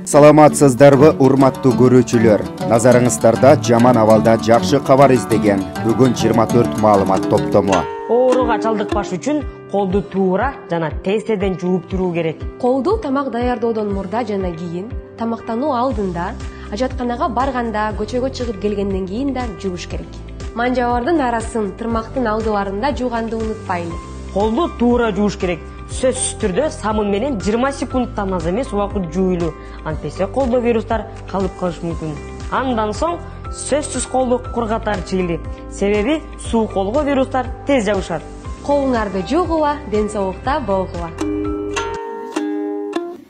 Саламатсыздарбы, урматтуу көрүүчүлөр. Назарыңыздарда жаман абалда жакшы кабар издеген бүгүн 24 маалымат топтому. Ооруга чалдыкпаш үчүн колду туура жана тез-тезден жууп туруу керек. Колду тамак даярдоодон мурда жана кийин, тамактануу алдында, ажатканага барганда, көчөгө чыгып келгенден кийин да жууш керек. Манжабардын арасын, тырмактын алдыларында жууганды унутпайлы. Колду туура жууш керек. Сөзсүз түрдө самын менен 20 секундтан аз эмес убакыт жууйлу. Антесе колдо вирустар калып калышы мүмкүн. Андан соң сөзсүз колду кургатар чыйли. Себеби суу колго вирустар тез жабышат. Колуңарды жуугула, ден соолукта болгула.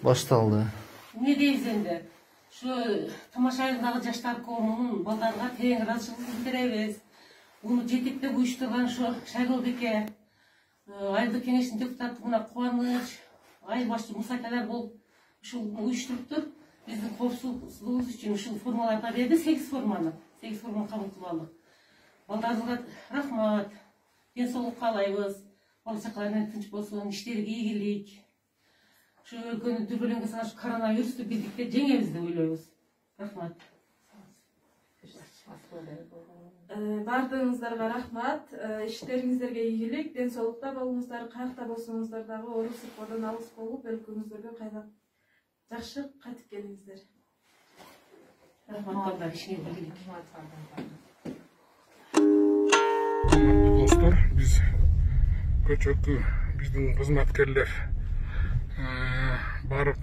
Башталды. Не дейбиз энди? Şu тамашайылдагы жаштар коомунун балдарга терең ыраазычылык билдиребиз. Уну жетектеп уюштурган şu Шайлообеке, Айылдык кеңештин депутаты мына Кубаныч, айыл башчы Мусакалар болуп ушул уюштуруптур. Биздин коопсуздугубуз үчүн ушул формаларга берди, 8 форманы кабыл кылалы. Балдарга рахмат. Ден соолук каалайбыз. Бала-чакалар тынч болсун, иштери ийгилик. Şu өлкөнү дүрбөлөңгө салган коронавирусту бирдикте жеңебиз деп ойлойбуз. Рахмат. Бардыгыңыздарга рахмат. Иштериңиздерге ийгилик, ден соолукта болуңуздар, каякта болсоңуздар дагы оору сыркоодон алыс болуп, өлкөңүздөргө кайда жакшы кайтып келиңиздер. Рахмат балдар, ишиңерге ийгилик. Достор, биз көчөккө биздин кызматкерлер барып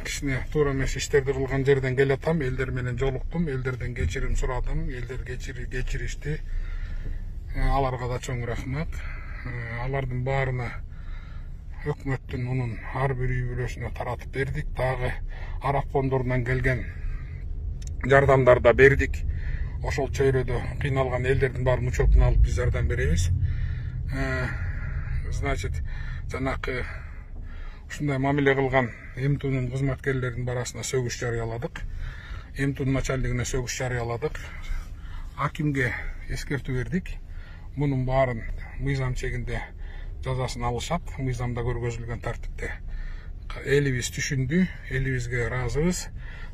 кичине туура эмес иштерди кылган жерден келатам, элдер менен жолуктум, элдерден кечирим сурадым, элдер кечиришти. Аларга да чоң рахмат. Алардын баарына өкмөттүн мунун ар бир үй бүлөсүнө таратып бердик. Дагы арак фондорунан келген жардамдар да бердик. Ошол чөйрөдө кыйналган элдердин баарын учетуна алып биз жардам беребиз. Значит, жанакы ушундай мамиле кылган МТУнун кызматкерлеринин барасына сөгүш жарыяладык. МТУнун начальнигине сөгүш жарыяладык. Акимге эскертүү бердик. Мунун баарын мыйзам чегинде жазасын алышат. Мыйзамда көргөзүлгөн тартипте. Элибиз түшүндү, элибизге ыраазыбыз.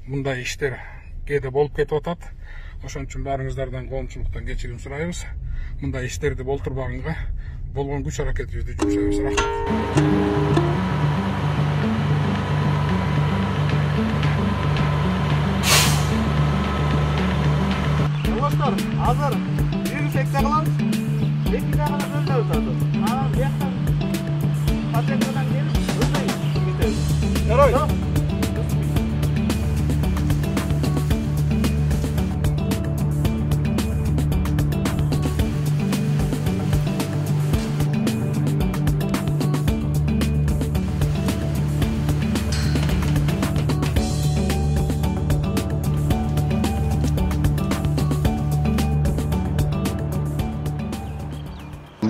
Мындай иштер кээде болуп кетип атат. Ошон үчүн баарыңыздардан коомчулуктан кечирим сурайбыз. Мындай иштерди болтурбаганга болгон күч аракетибизди жумшайбыз. Рахмат. Dostlar, hazır. Bir sekte kılamız. İki dakikada dönüyoruz hazır. Anam, bir yaktan patentlerden gelip dönmeyiz. Biteriz. Eroy. Tamam.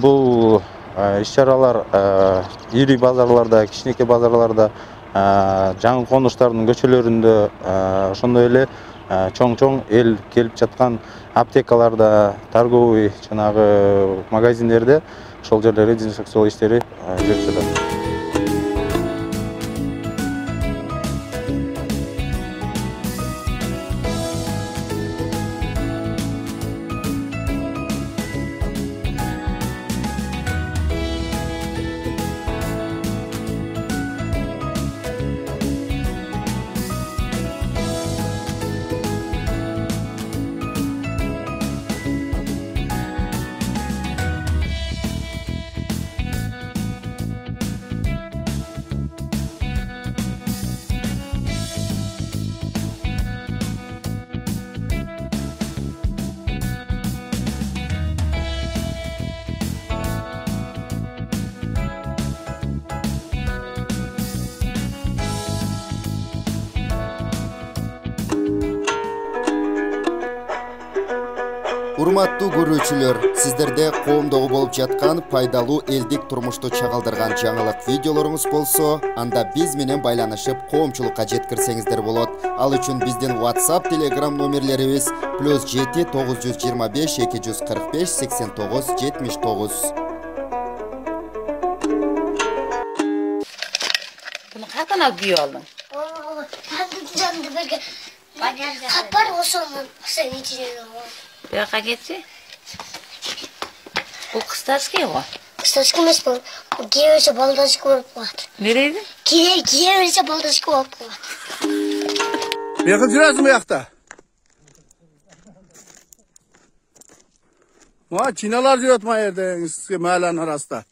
Бұл иш-чаралар ири базарларда, кичинекей базарларда, жаңы конуштардын көчөлөрүндө, ошондой эле чоң-чоң эл келип жаткан аптекаларда, торговый жанагы магазиндерде ошол жерлерде дезинфекциялоо иштери жүрүп жатат. Урматтуу көрүүчүлөр, сиздерде коомдогу болуп жаткан пайдалуу элдик турмушту чагылдырган жаңылык видеолоруңуз болсо, анда биз менен байланышып коомчулукка жеткирсеңиздер болот. Ал үчүн биздин WhatsApp, Telegram номерлерибиз +7 925 245 89 79. Kayaktan al giyiyor aldın. Kapar olsun sen içine. Bir dakika geçti. O kıstaski o. Kıstaski mis bu. Giyerse baldızlık olup var. Nereydi? Giyerse baldızlık olup var. Yakın sürersin bu yakta. Ma Çinalar yotma yerde mahallenin arasında.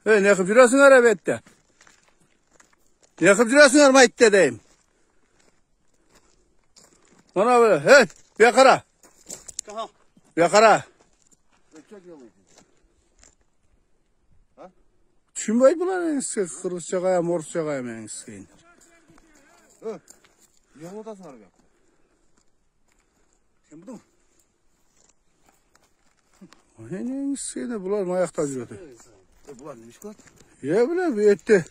Ne yapıp yürüyorsun arabette? Ne yapıp yürüyorsun arabette deyim. Ona böyle, hey, yakara. Yakara. Düşünmeyi bulan eski, Kırgızca kaya, Morusça kaya men eski. Yolu da sarı. Sen buldun mu? Ne eski ne bular mı ayakta yürüyordu? Bular neymiş ki? Ya bile bir etti.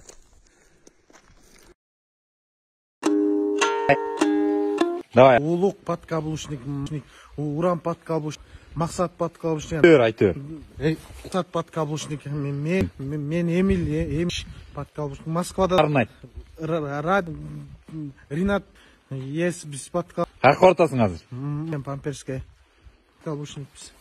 Давай. Улук подкаблучник, уран подкаблучник, Максат подкаблучник. Айтыр. Максат подкаблучник, мен Эмиль подкаблучник. Москвада Арнайт. Ринат ес біз подкаблучник. Қай ортасың қазір? Мен Памперская подкаблучникпіз.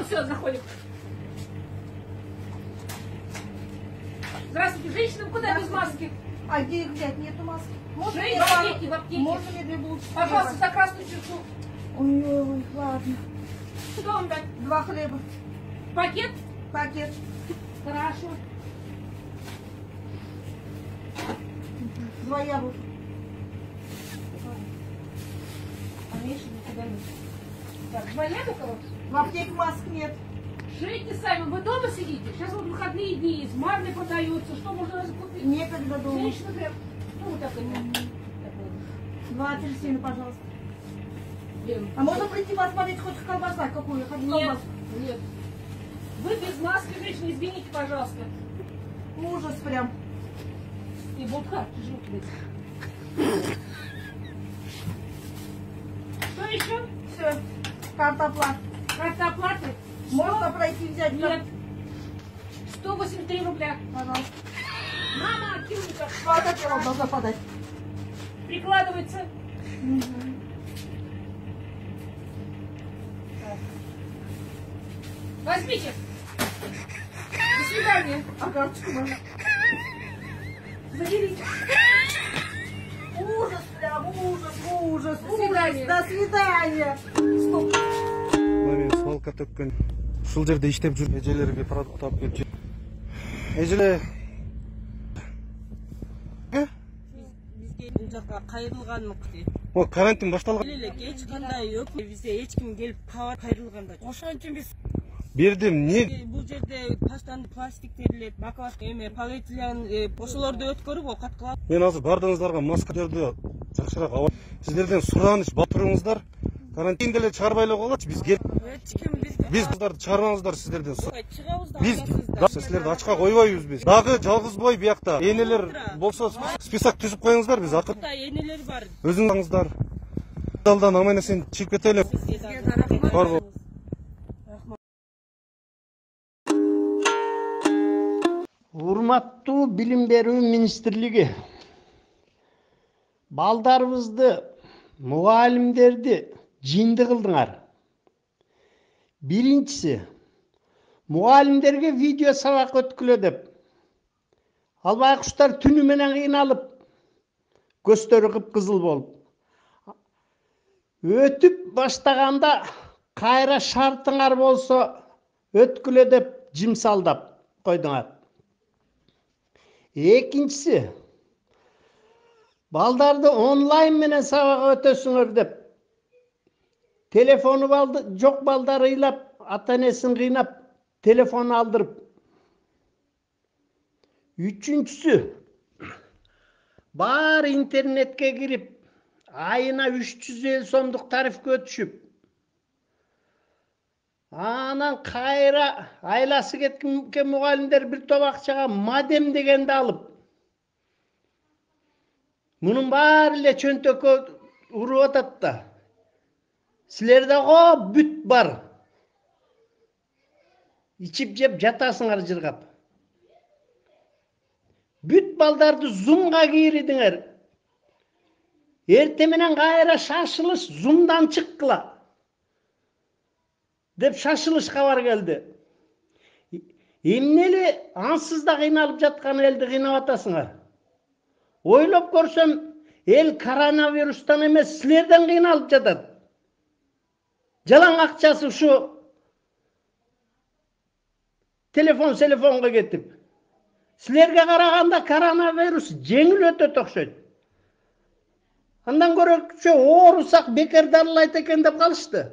Все, заходим. Здравствуйте, женщина, куда без маски? А где их взять? Нету маски. Можно В аптеке, в аптеке. Можно мне две булочки? Пожалуйста, за красную черту. Ой, ладно. Что вам дать? 2 хлеба. Пакет? Пакет. Хорошо. 2 яблока. А меньше никуда нет. Так, 2 яблока вот? В аптеке масок нет. Шейте сами, вы дома сидите? Сейчас вот выходные дни есть, марли продаются, что можно закупить? Некогда дома. Женщина прям, ну вот такой. 2 апельсина, пожалуйста. Блин. А можно прийти посмотреть хоть колбаса какую? Я хочу Нет, колбасу. нет. Вы без маски, женщина, извините, пожалуйста. Ужас прям. И булка, Что еще? Все. Карта оплаты. Карта оплаты? Можно пройти взять? Нет. 183 рубля. Пожалуйста. Мама, кинули-ка. А как я вам должна подать? Прикладывается. Так. Возьмите. До свидания. А карточку можно? Заберите. Ужас прям, ужас, ужас, До свидания. До свидания. Стоп. Мен свалка төккен. Ушул жерде иштеп жүрүп, эжелерге продукт алып келип жүр. Эжелер Бизге бул жака кайрылганмык дейт. О, карантин башталган. Элек эч кандай өкмөт бизге эч ким келип кайрылганда. Ошон үчүн биз Бердим, не? бул жерде постоянно пластик терилет, бакалаш эме полиэтилен ошолорду өткөрүп окат кылат. Мен азыр бардыгыңыздарга маска жерде жакшыраак аба. Сиздерден сураныч бап туруңуздар. Карантинде эле чыгарбай эле коелучу биз кел. Эч ким Биз кыздарды чыгармаңыздар сиздерден. чыгабыз да Биз силерди ачка койбойбуз биз. Дагы жалгыз бой биякта. Энелер болсо список түзүп коюңуздар биз акыр. Энелер бар. Өзүңүздар. Далдан аман эсен чыгып кетели. Бар. Урматтуу Билим берүү министрлиги балдарыбызды, мугалимдерди жиынды кылдыңар. Биринчиси, мугалимдерге видео сабак өткүлө деп. Ал байкуштар түнү менен кыйналып, көздөрү кыпкызыл болуп. Өтүп баштаганда кайра шартыңар болсо өткүлө деп жимсалдап койдуңар. Экинчиси, балдарды онлайн менен сабак өтөсүңөр деп. Телефону жок балдар ыйлап, ата-энесин кыйнап, телефон алдырып. Үчүнчүсү, бар интернетке кирип, айына 350 сомдук тарифке өтүшүп, Анан кайра айласы кеткен мугалимдер бир топ акчага модем дегенди алып, мунун баары эле чөнтөккө уруп атат да. Силерде бүт бар. İçip жеп жатасыңар жыргап. Бүт балдарды зумга кийридиңер. Эрте менен кайра шашылыш зумдан чыккыла деп шашылыш кабар келди. Эмнели ансыз да кыйналып жаткан элди кыйнап атасыңар? Ойлоп көрсөм, эл коронавирустан эмес, силерден кыйналып жатат. Жалаң акчасы ушу телефонго кетип. Силерге караганда коронавирус жеңил өтөт окшойт. Андан көрөкчө оорусак бекер дарылайт экен деп калышты.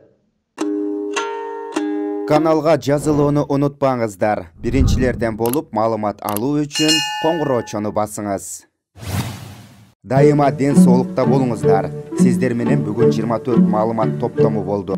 Каналга жазылууну унутпаңыздар. Биринчилерден болуп маалымат алуу үчүн коңгуроочону басыңыз. Дайыма ден соолукта болуңуздар. Сиздер менен бүгүн 24 маалымат топтому болду.